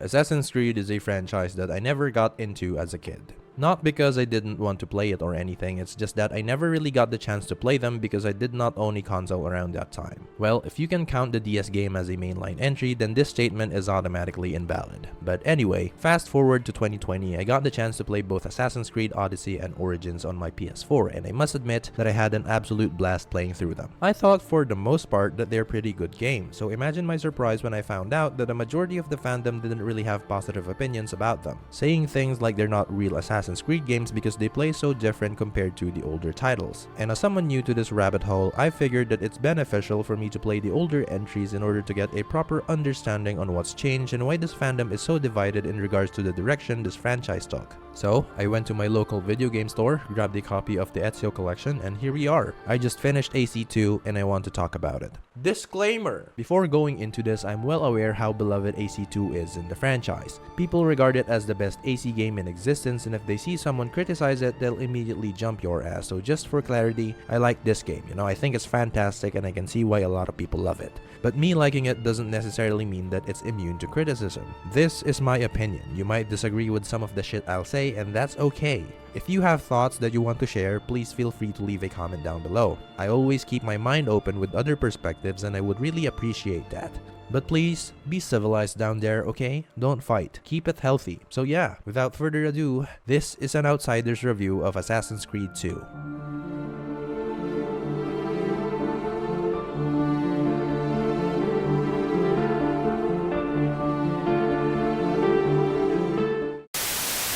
Assassin's Creed is a franchise that I never got into as a kid. Not because I didn't want to play it or anything, it's just that I never really got the chance to play them because I did not own a console around that time. Well, if you can count the DS game as a mainline entry, then this statement is automatically invalid. But anyway, fast forward to 2020, I got the chance to play both Assassin's Creed Odyssey and Origins on my PS4, and I must admit that I had an absolute blast playing through them. I thought for the most part that they're pretty good games, so imagine my surprise when I found out that the majority of the fandom didn't really have positive opinions about them, saying things like they're not real Assassin's Creed games because they play so different compared to the older titles. And as someone new to this rabbit hole, I figured that it's beneficial for me to play the older entries in order to get a proper understanding on what's changed and why this fandom is so divided in regards to the direction this franchise took. So, I went to my local video game store, grabbed a copy of the Ezio Collection, and here we are. I just finished AC2 and I want to talk about it. Disclaimer! Before going into this, I'm well aware how beloved AC2 is in the franchise. People regard it as the best AC game in existence, and if they see someone criticize it, they'll immediately jump your ass. So just for clarity, I like this game. I think it's fantastic and I can see why a lot of people love it. But me liking it doesn't necessarily mean that it's immune to criticism. This is my opinion. You might disagree with some of the shit I'll say, and that's okay. If you have thoughts that you want to share, please feel free to leave a comment down below. I always keep my mind open with other perspectives and I would really appreciate that. But please, be civilized down there, okay? Don't fight. Keep it healthy. So yeah, without further ado, this is an outsider's review of Assassin's Creed 2.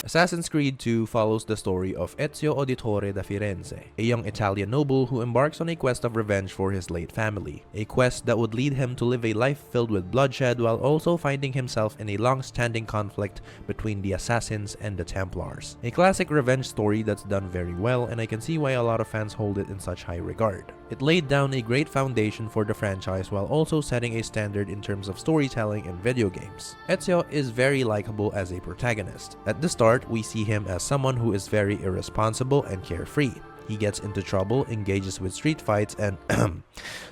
Assassin's Creed 2 follows the story of Ezio Auditore da Firenze, a young Italian noble who embarks on a quest of revenge for his late family, a quest that would lead him to live a life filled with bloodshed while also finding himself in a long-standing conflict between the Assassins and the Templars. A classic revenge story that's done very well, and I can see why a lot of fans hold it in such high regard. It laid down a great foundation for the franchise while also setting a standard in terms of storytelling in video games. Ezio is very likable as a protagonist. At the start, we see him as someone who is very irresponsible and carefree. He gets into trouble, engages with street fights, and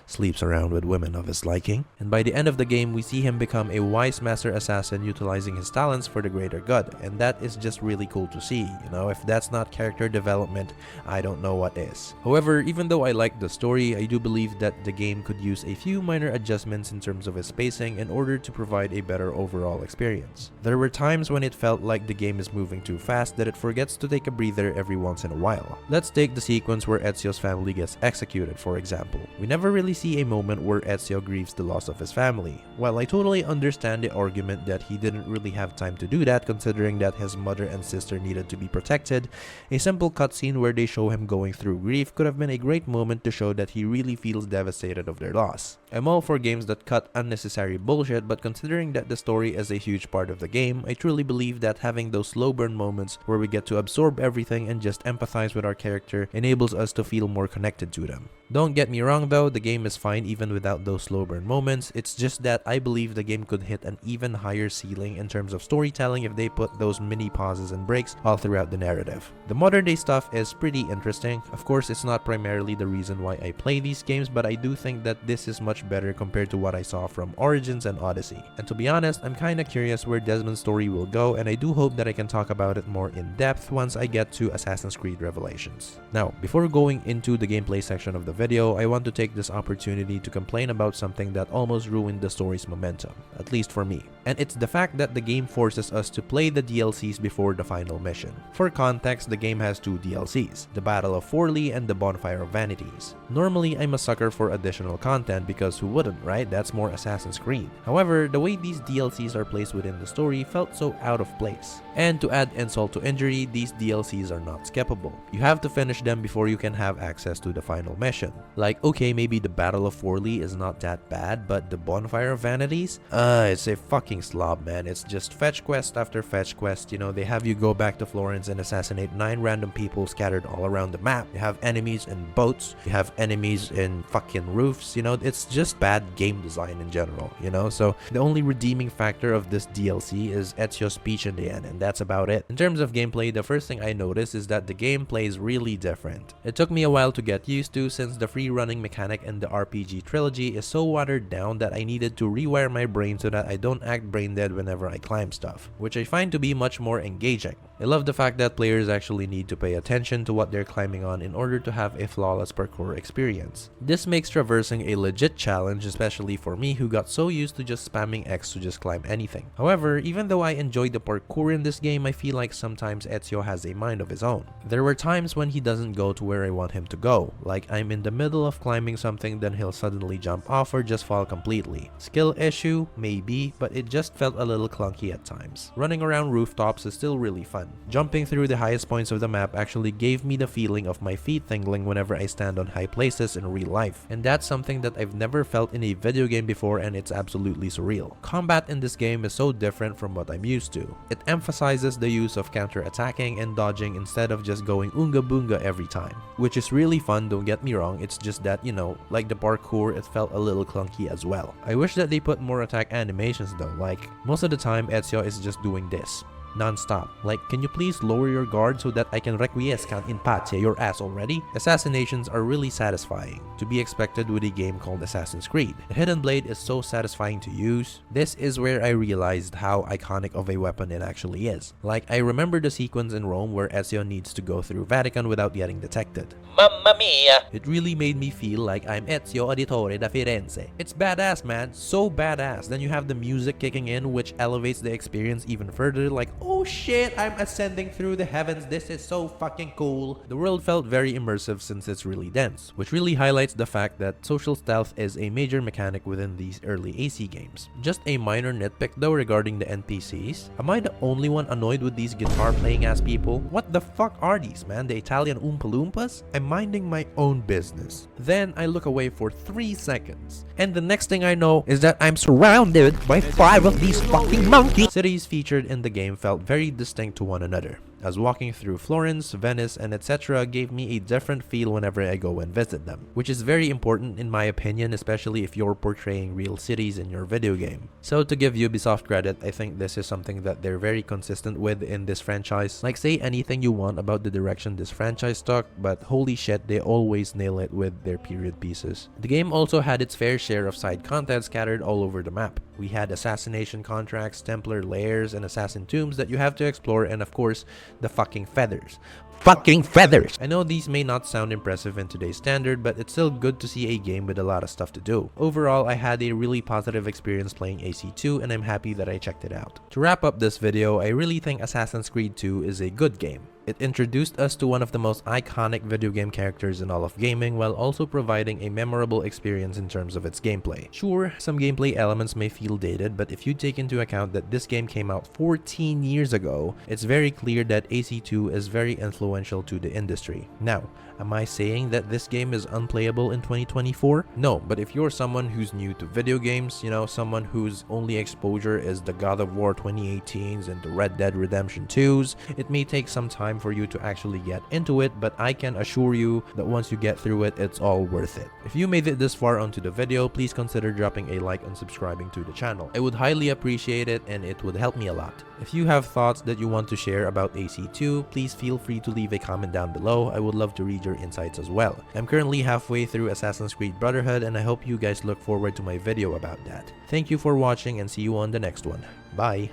sleeps around with women of his liking. And by the end of the game, we see him become a wise master assassin utilizing his talents for the greater good. And that is just really cool to see. If that's not character development, I don't know what is. However, even though I like the story, I do believe that the game could use a few minor adjustments in terms of its pacing in order to provide a better overall experience. There were times when it felt like the game is moving too fast that it forgets to take a breather every once in a while. Let's take the sequence where Ezio's family gets executed, for example. We never really see a moment where Ezio grieves the loss of his family. While I totally understand the argument that he didn't really have time to do that considering that his mother and sister needed to be protected, a simple cutscene where they show him going through grief could have been a great moment to show that he really feels devastated of their loss. I'm all for games that cut unnecessary bullshit, but considering that the story is a huge part of the game, I truly believe that having those slow burn moments where we get to absorb everything and just empathize with our character enables us to feel more connected to them. Don't get me wrong though, the game is fine even without those slow burn moments. It's just that I believe the game could hit an even higher ceiling in terms of storytelling if they put those mini pauses and breaks all throughout the narrative. The modern day stuff is pretty interesting. Of course, it's not primarily the reason why I play these games, but I do think that this is much better compared to what I saw from Origins and Odyssey. And to be honest, I'm kinda curious where Desmond's story will go, and I do hope that I can talk about it more in depth once I get to Assassin's Creed Revelations. Now, before going into the gameplay section of the video, I want to take this opportunity to complain about something that almost ruined the story's momentum, at least for me. And it's the fact that the game forces us to play the DLCs before the final mission. For context, the game has two DLCs, the Battle of Forli and the Bonfire of Vanities. Normally, I'm a sucker for additional content because who wouldn't, right? That's more Assassin's Creed. However, the way these DLCs are placed within the story felt so out of place. And to add insult to injury, these DLCs are not skippable. You have to finish them before you can have access to the final mission. Like, okay, maybe the Battle of Forli is not that bad, but the Bonfire of Vanities? It's a fucking slob, man. It's just fetch quest after fetch quest. They have you go back to Florence and assassinate 9 random people scattered all around the map. You have enemies in boats. You have enemies in fucking roofs. It's just bad game design in general, So the only redeeming factor of this DLC is Ezio's speech in the end, and that's about it. In terms of gameplay, the first thing I noticed is that the game plays really different. It took me a while to get used to since the free running mechanic and the RPG trilogy is so watered down that I needed to rewire my brain so that I don't act brain dead whenever I climb stuff, which I find to be much more engaging. I love the fact that players actually need to pay attention to what they're climbing on in order to have a flawless parkour experience. This makes traversing a legit challenge, especially for me who got so used to just spamming X to just climb anything. However, even though I enjoyed the parkour in this game, I feel like sometimes Ezio has a mind of his own. There were times when he doesn't go to where I want him to go, like I'm in the middle of climbing something, then he'll suddenly jump off or just fall completely. Skill issue? Maybe, but it just felt a little clunky at times. Running around rooftops is still really fun. Jumping through the highest points of the map actually gave me the feeling of my feet tingling whenever I stand on high places in real life, and that's something that I've never felt in a video game before, and it's absolutely surreal. Combat in this game is so different from what I'm used to. It emphasizes the use of counter-attacking and dodging instead of just going oonga boonga every time, which is really fun, don't get me wrong. It's just that, you know, like the parkour, it felt a little clunky as well. I wish that they put more attack animations though, like most of the time Ezio is just doing this non-stop. Like, can you please lower your guard so that I can requiescat in pace your ass already? Assassinations are really satisfying, to be expected with a game called Assassin's Creed. The Hidden Blade is so satisfying to use. This is where I realized how iconic of a weapon it actually is. Like, I remember the sequence in Rome where Ezio needs to go through Vatican without getting detected. Mamma mia! It really made me feel like I'm Ezio Auditore da Firenze. It's badass, man, so badass. Then you have the music kicking in, which elevates the experience even further, like, oh shit, I'm ascending through the heavens, this is so fucking cool. The world felt very immersive since it's really dense, which really highlights the fact that social stealth is a major mechanic within these early AC games. Just a minor nitpick though regarding the NPCs. Am I the only one annoyed with these guitar playing ass people? What the fuck are these, man? The Italian Oompa Loompas? I'm minding my own business. Then I look away for 3 seconds, and the next thing I know is that I'm surrounded by 5 of these fucking monkeys. Cities featured in the game felt very distinct to one another, as walking through Florence, Venice, and etc. gave me a different feel whenever I go and visit them, which is very important in my opinion, especially if you're portraying real cities in your video game. So to give Ubisoft credit, I think this is something that they're very consistent with in this franchise. Like, say anything you want about the direction this franchise took, but holy shit, they always nail it with their period pieces. The game also had its fair share of side content scattered all over the map. We had assassination contracts, Templar lairs, and assassin tombs that you have to explore, and of course, the fucking feathers. Fucking feathers! I know these may not sound impressive in today's standard, but it's still good to see a game with a lot of stuff to do. Overall, I had a really positive experience playing AC2, and I'm happy that I checked it out. To wrap up this video, I really think Assassin's Creed 2 is a good game. It introduced us to one of the most iconic video game characters in all of gaming, while also providing a memorable experience in terms of its gameplay. Sure, some gameplay elements may feel dated, but if you take into account that this game came out 14 years ago, it's very clear that AC2 is very influential to the industry. Now, am I saying that this game is unplayable in 2024? No, but if you're someone who's new to video games, you know, someone whose only exposure is the God of War 2018s and the Red Dead Redemption 2s, it may take some time for you to actually get into it, but I can assure you that once you get through it, it's all worth it. If you made it this far onto the video, please consider dropping a like and subscribing to the channel. I would highly appreciate it, and it would help me a lot. If you have thoughts that you want to share about AC2, please feel free to leave a comment down below. I would love to read your insights as well. I'm currently halfway through Assassin's Creed Brotherhood, and I hope you guys look forward to my video about that. Thank you for watching, and see you on the next one. Bye!